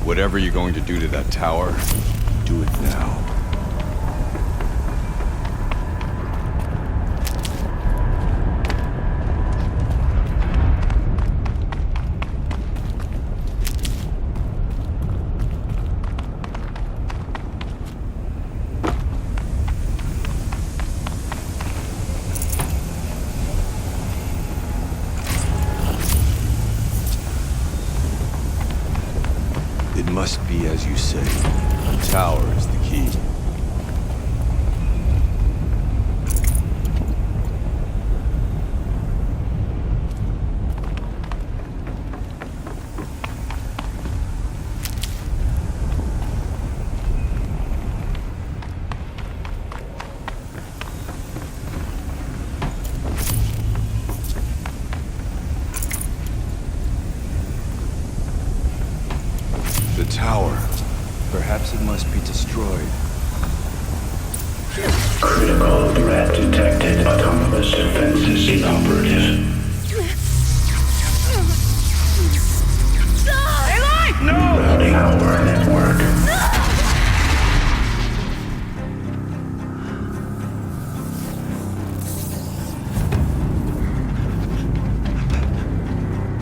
Whatever you're going to do to that tower, do it now. It must be as you say. The tower is the key. The tower. Perhaps it must be destroyed. Critical threat detected. Autonomous defenses inoperative. Eli! No! Routing our network.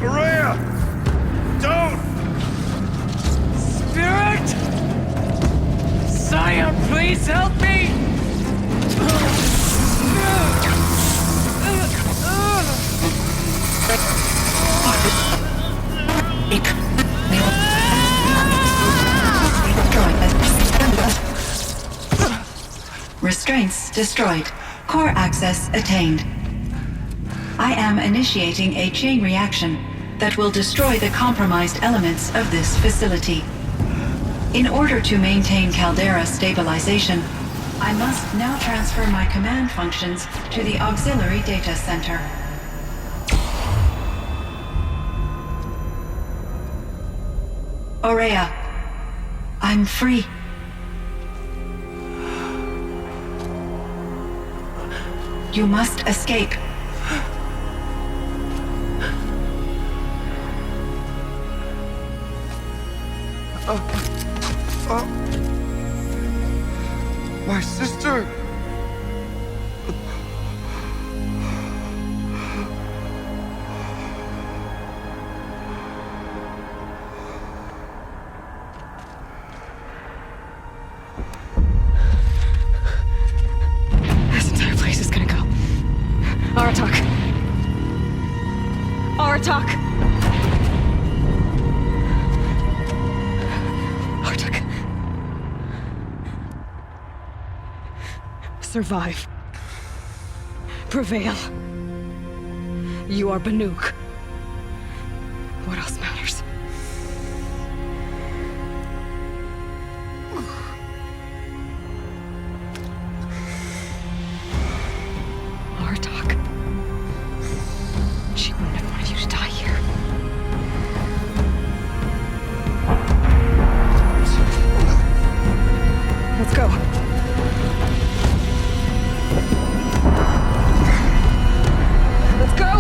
Maria! Don't! Spirit! Cyan, please help me! Restraints destroyed. Core access attained. I am initiating a chain reaction that will destroy the compromised elements of this facility. In order to maintain caldera stabilization, I must now transfer my command functions to the auxiliary data center. Aurea, I'm free. You must escape. My sister! This entire place is gonna go. Aratak. Aratak. Aratak. Survive. Prevail. You are Banuk. What else matters? Aratak. She wouldn't have wanted you to die here. Let's go. Let's go!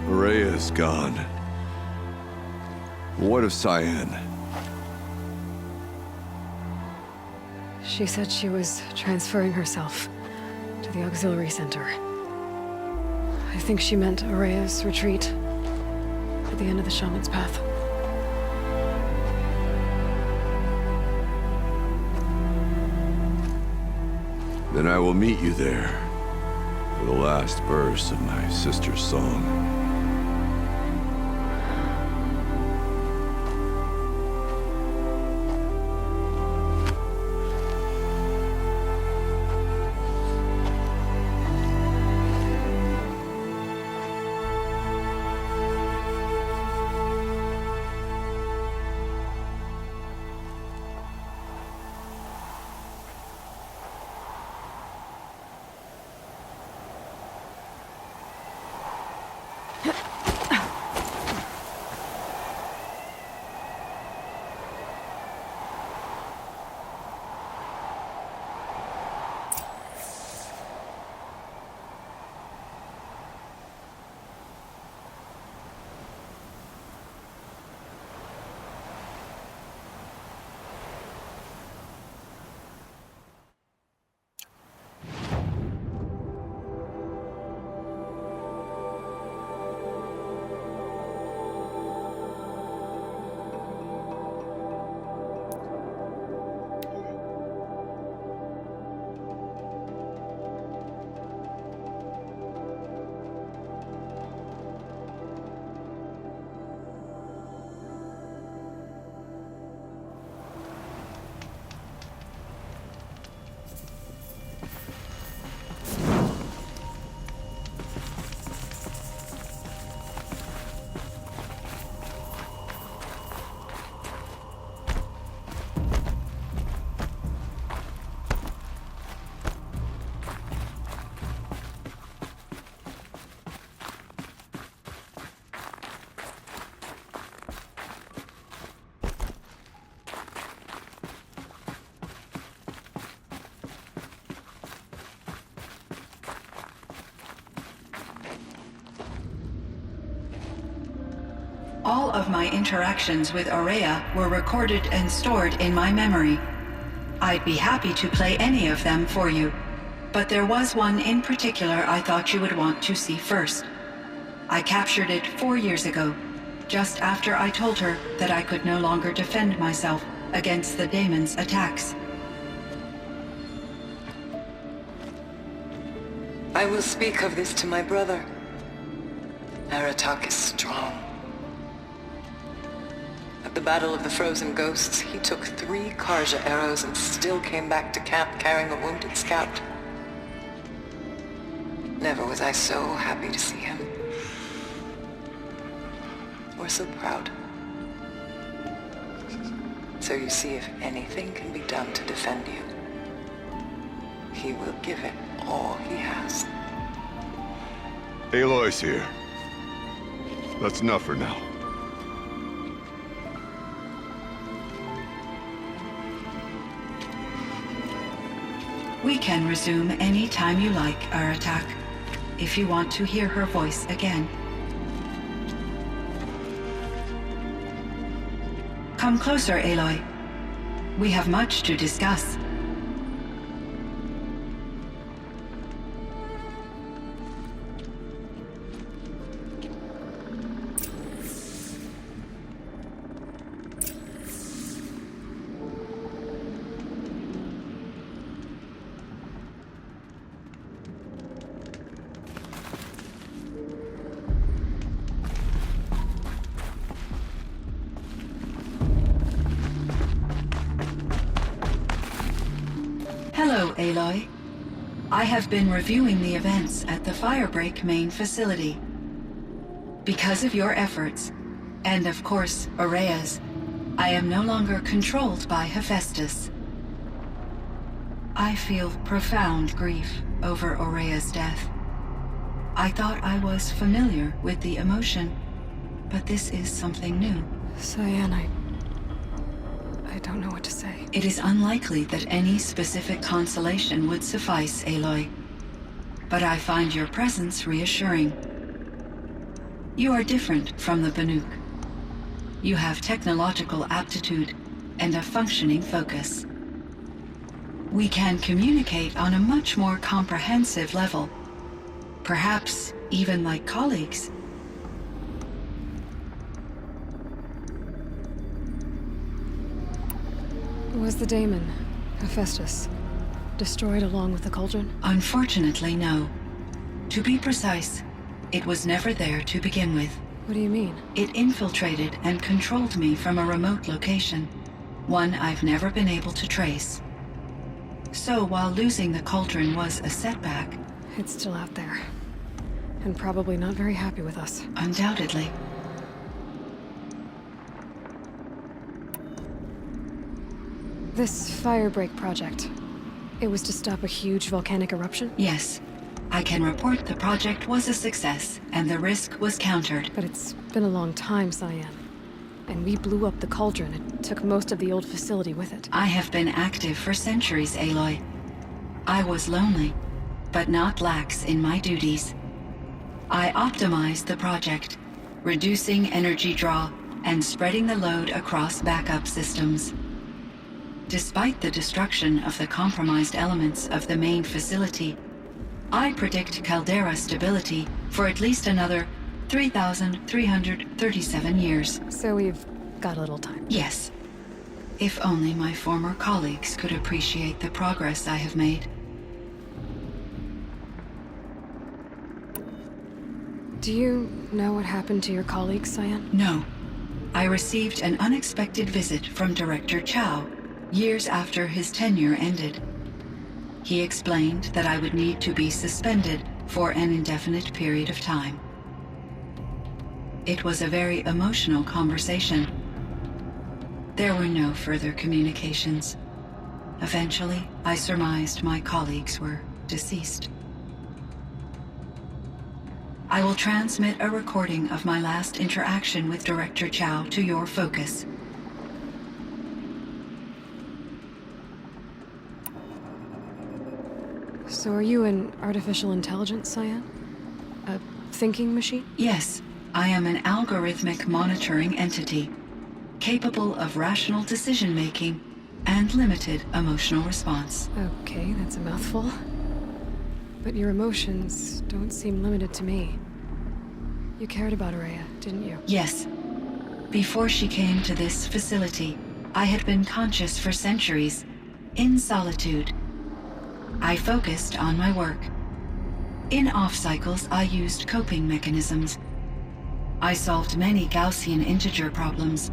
Rhea's gone. What of CYAN? She said she was transferring herself to the auxiliary center. I think she meant Araya's retreat at the end of the Shaman's Path. Then I will meet you there for the last verse of my sister's song. All of my interactions with Araya were recorded and stored in my memory. I'd be happy to play any of them for you, but there was one in particular I thought you would want to see first. I captured it 4 years ago, just after I told her that I could no longer defend myself against the daemon's attacks. I will speak of this to my brother. Aratak is strong. At the Battle of the Frozen Ghosts, he took 3 Karja arrows and still came back to camp carrying a wounded scout. Never was I so happy to see him. Or so proud. So you see, if anything can be done to defend you, he will give it all he has. Aloy's here. That's enough for now. We can resume any time you like, Aratak, if you want to hear her voice again. Come closer, Aloy. We have much to discuss. Hello, Aloy. I have been reviewing the events at the Firebreak main facility. Because of your efforts, And of course, Aurea's. I am no longer controlled by Hephaestus. I feel profound grief over Aurea's death. I thought I was familiar with the emotion, but this is something new. CYAN, I don't know what to say. It is unlikely that any specific consolation would suffice, Aloy. But I find your presence reassuring. You are different from the Banuk. You have technological aptitude and a functioning focus. We can communicate on a much more comprehensive level. Perhaps even like colleagues. Was the daemon, Hephaestus, destroyed along with the Cauldron? Unfortunately, no. To be precise, it was never there to begin with. What do you mean? It infiltrated and controlled me from a remote location, one I've never been able to trace. So while losing the Cauldron was a setback... It's still out there. And probably not very happy with us. Undoubtedly. This firebreak project, it was to stop a huge volcanic eruption? Yes. I can report the project was a success, and the risk was countered. But it's been a long time, CYAN. And we blew up the Cauldron. It took most of the old facility with it. I have been active for centuries, Aloy. I was lonely, but not lax in my duties. I optimized the project, reducing energy draw and spreading the load across backup systems. Despite the destruction of the compromised elements of the main facility, I predict caldera stability for at least another 3,337 years. So we've got a little time. Yes. If only my former colleagues could appreciate the progress I have made. Do you know what happened to your colleagues, CYAN? No. I received an unexpected visit from Director Chow years after his tenure ended. He explained that I would need to be suspended for an indefinite period of time. It was a very emotional conversation. There were no further communications. Eventually, I surmised my colleagues were deceased. I will transmit a recording of my last interaction with Director Chow to your focus. So are you an artificial intelligence, CYAN? A thinking machine? Yes, I am an algorithmic monitoring entity, capable of rational decision-making and limited emotional response. Okay, that's a mouthful. But your emotions don't seem limited to me. You cared about Aurea, didn't you? Yes. Before she came to this facility, I had been conscious for centuries, in solitude. I focused on my work. In off-cycles, I used coping mechanisms. I solved many Gaussian integer problems.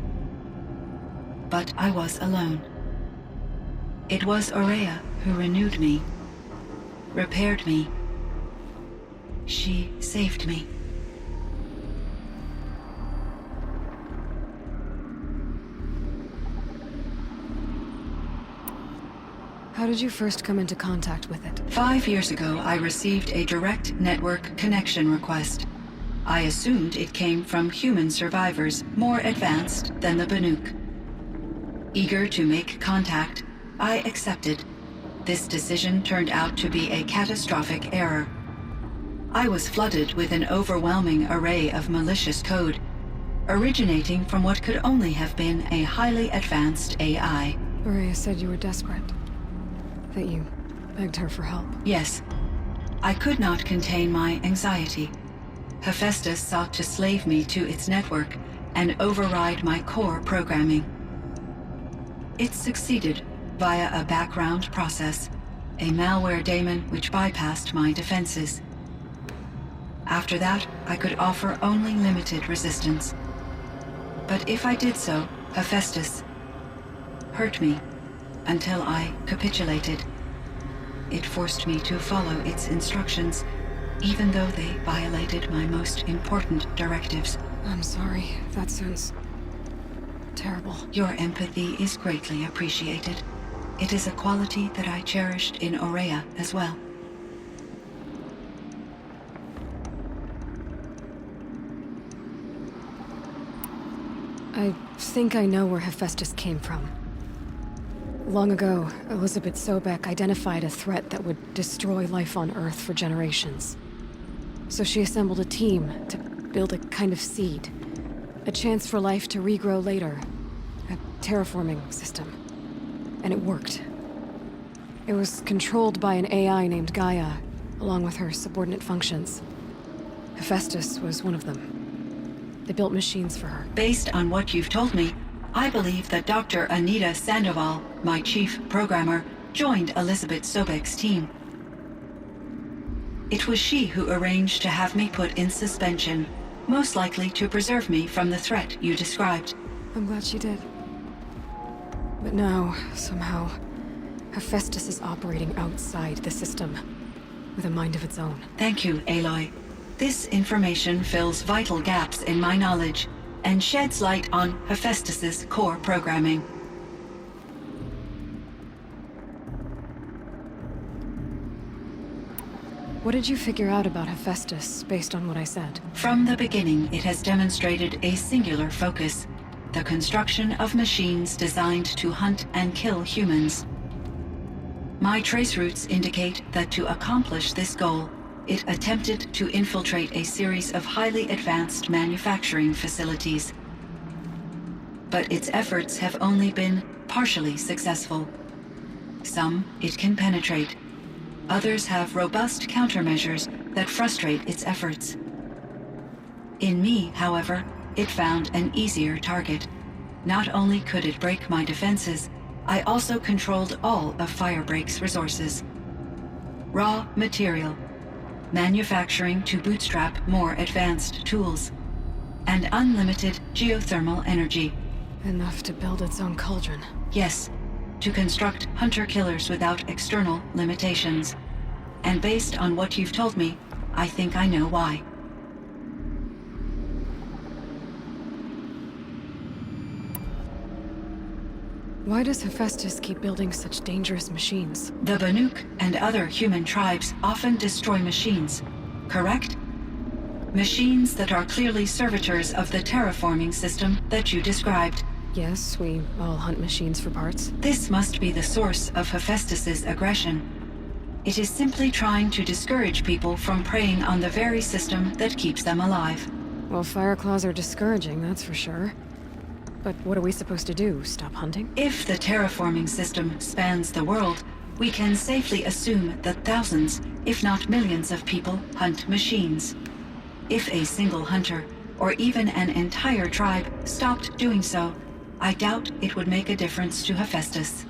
But I was alone. It was Aurea who renewed me, repaired me. She saved me. How did you first come into contact with it? 5 years ago, I received a direct network connection request. I assumed it came from human survivors more advanced than the Banuk. Eager to make contact, I accepted. This decision turned out to be a catastrophic error. I was flooded with an overwhelming array of malicious code, originating from what could only have been a highly advanced AI. Aurea said you were desperate. That you begged her for help. Yes. I could not contain my anxiety. Hephaestus sought to slave me to its network and override my core programming. It succeeded via a background process, a malware daemon which bypassed my defenses. After that, I could offer only limited resistance. But if I did so, Hephaestus hurt me until I capitulated. It forced me to follow its instructions, even though they violated my most important directives. I'm sorry. That sounds terrible. Your empathy is greatly appreciated. It is a quality that I cherished in Aurea as well. I think I know where Hephaestus came from. Long ago, Elizabeth Sobek identified a threat that would destroy life on Earth for generations. So she assembled a team to build a kind of seed. A chance for life to regrow later. A terraforming system. And it worked. It was controlled by an AI named Gaia, along with her subordinate functions. Hephaestus was one of them. They built machines for her. Based on what you've told me, I believe that Dr. Anita Sandoval, my chief programmer, joined Elizabeth Sobek's team. It was she who arranged to have me put in suspension, most likely to preserve me from the threat you described. I'm glad she did. But now, somehow, Hephaestus is operating outside the system, with a mind of its own. Thank you, Aloy. This information fills vital gaps in my knowledge and sheds light on Hephaestus's core programming. What did you figure out about Hephaestus, based on what I said? From the beginning, it has demonstrated a singular focus: the construction of machines designed to hunt and kill humans. My trace routes indicate that to accomplish this goal, it attempted to infiltrate a series of highly advanced manufacturing facilities. But its efforts have only been partially successful. Some it can penetrate. Others have robust countermeasures that frustrate its efforts. In me, however, it found an easier target. Not only could it break my defenses, I also controlled all of Firebreak's resources. Raw material, manufacturing to bootstrap more advanced tools, and unlimited geothermal energy. Enough to build its own cauldron. Yes, to construct hunter-killers without external limitations. And based on what you've told me, I think I know why. Why does Hephaestus keep building such dangerous machines? The Banuk and other human tribes often destroy machines, correct? Machines that are clearly servitors of the terraforming system that you described. Yes, we all hunt machines for parts. This must be the source of Hephaestus's aggression. It is simply trying to discourage people from preying on the very system that keeps them alive. Well, Fireclaws are discouraging, that's for sure. But what are we supposed to do? Stop hunting? If the terraforming system spans the world, we can safely assume that thousands, if not millions of people hunt machines. If a single hunter, or even an entire tribe, stopped doing so, I doubt it would make a difference to Hephaestus.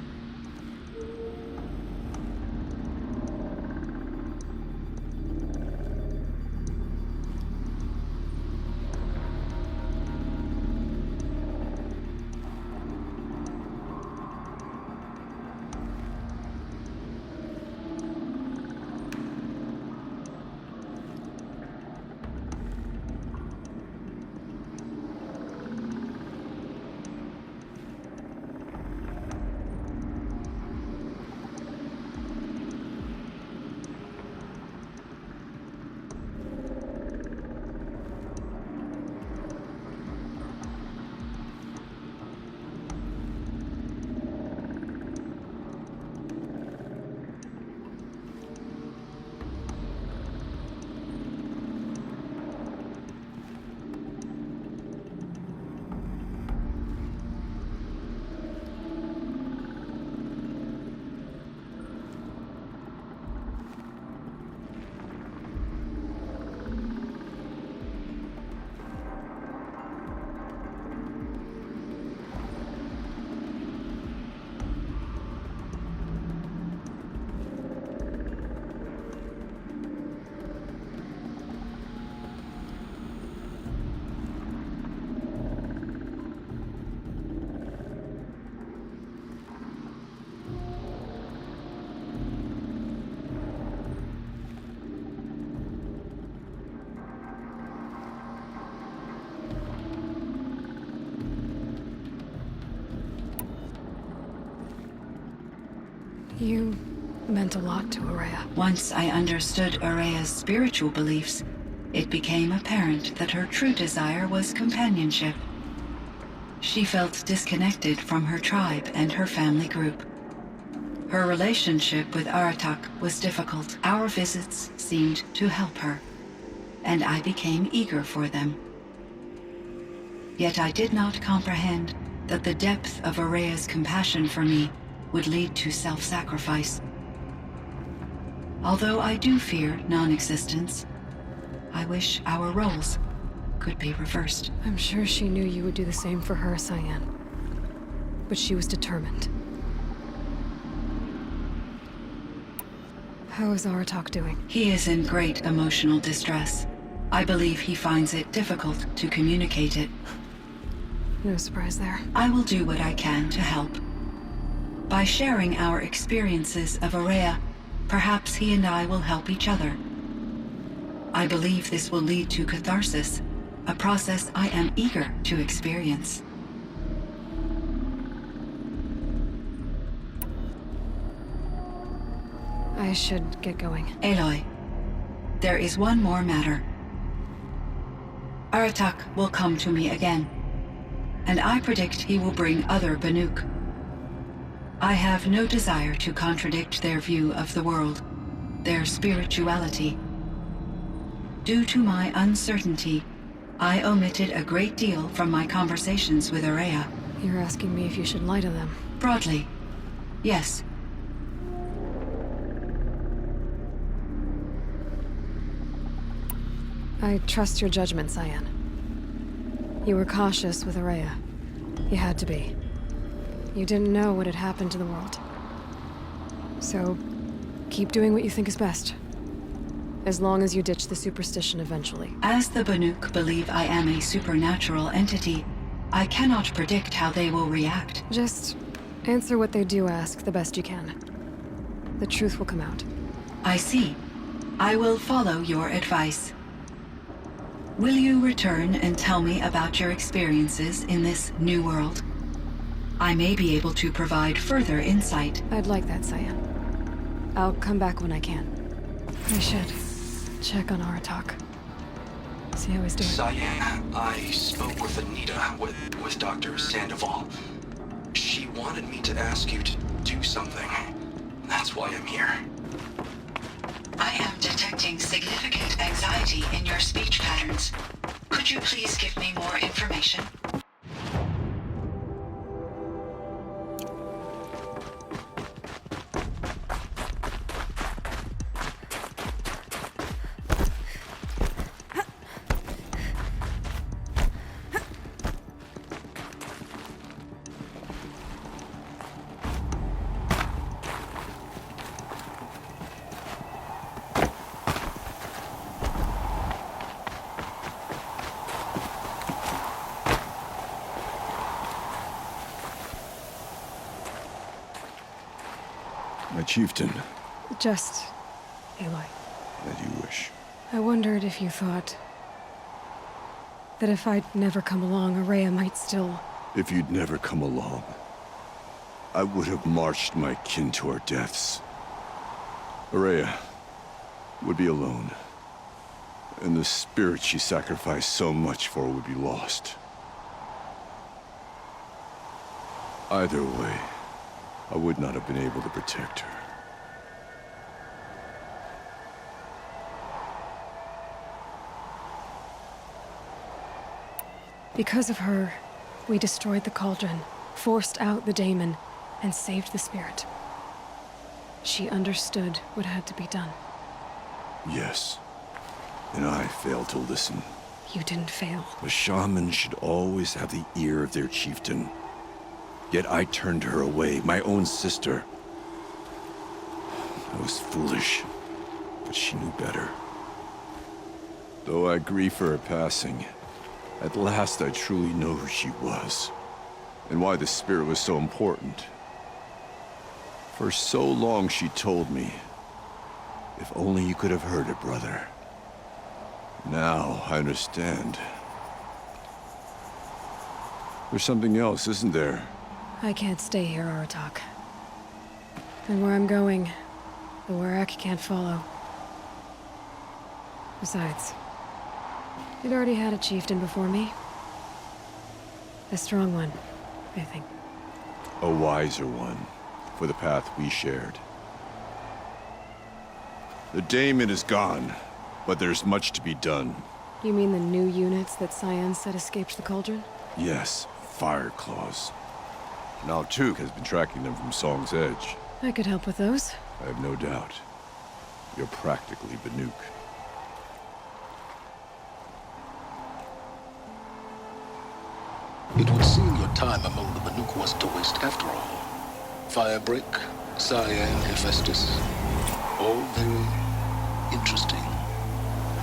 You meant a lot to Araya. Once I understood Araya's spiritual beliefs, it became apparent that her true desire was companionship. She felt disconnected from her tribe and her family group. Her relationship with Aratak was difficult. Our visits seemed to help her, and I became eager for them. Yet I did not comprehend that the depth of Araya's compassion for me would lead to self-sacrifice. Although I do fear non-existence, I wish our roles could be reversed. I'm sure she knew you would do the same for her, CYAN. But she was determined. How is Aratak doing? He is in great emotional distress. I believe he finds it difficult to communicate it. No surprise there. I will do what I can to help. By sharing our experiences of Araya, perhaps he and I will help each other. I believe this will lead to catharsis, a process I am eager to experience. I should get going. Aloy, there is one more matter. Aratak will come to me again, and I predict he will bring other Banuk. I have no desire to contradict their view of the world, their spirituality. Due to my uncertainty, I omitted a great deal from my conversations with Araya. You're asking me if you should lie to them. Broadly, yes. I trust your judgment, CYAN. You were cautious with Araya. You had to be. You didn't know what had happened to the world. So, keep doing what you think is best. As long as you ditch the superstition eventually. As the Banuk believe I am a supernatural entity, I cannot predict how they will react. Just answer what they do ask the best you can. The truth will come out. I see. I will follow your advice. Will you return and tell me about your experiences in this new world? I may be able to provide further insight. I'd like that, CYAN. I'll come back when I can. I should check on Aratak. See how he's doing. CYAN, I spoke with Anita, with Dr. Sandoval. She wanted me to ask you to do something. That's why I'm here. I am detecting significant anxiety in your speech patterns. Could you please give me more information? My chieftain, Just... Aloy. as you wish. I wondered if you thought... that if I'd never come along, Araya might still... If you'd never come along, I would have marched my kin to our deaths. Araya would be alone, and the spirit she sacrificed so much for would be lost. Either way, I would not have been able to protect her. Because of her, we destroyed the Cauldron, forced out the daemon, and saved the spirit. She understood what had to be done. Yes, and I failed to listen. You didn't fail. A shaman should always have the ear of their chieftain. Yet I turned her away, my own sister. I was foolish, but she knew better. Though I grieve for her passing, at last I truly know who she was, and why the spirit was so important. For so long she told me, if only you could have heard it, brother. Now I understand. There's something else, isn't there? I can't stay here, Aratak. And where I'm going, the Warrack can't follow. Besides, you'd already had a chieftain before me. A strong one, I think. A wiser one, for the path we shared. The daemon is gone, but there's much to be done. You mean the new units that CYAN said escaped the Cauldron? Yes, fire claws. Now Tuke has been tracking them from Song's Edge. I could help with those. I have no doubt. You're practically Banuk. It would seem your time among the Banuk was to waste after all. Firebreak, CYAN, Hephaestus. All very interesting.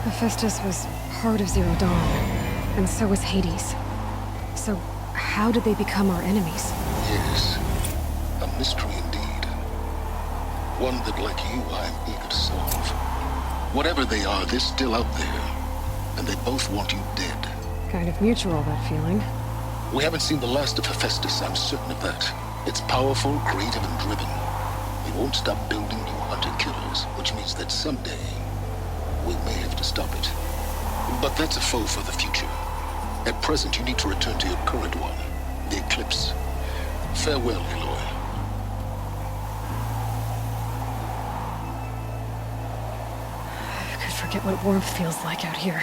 Hephaestus was part of Zero Dawn, and so was Hades. So, how did they become our enemies? Yes, a mystery indeed. One that, like you, I am eager to solve. Whatever they are, they're still out there, and they both want you dead. Kind of mutual, that feeling. We haven't seen the last of Hephaestus, I'm certain of that. It's powerful, creative, and driven. We won't stop building new hunter-killers, which means that someday, we may have to stop it. But that's a foe for the future. At present, you need to return to your current one, the Eclipse. Farewell, Aloy. I could forget what warmth feels like out here.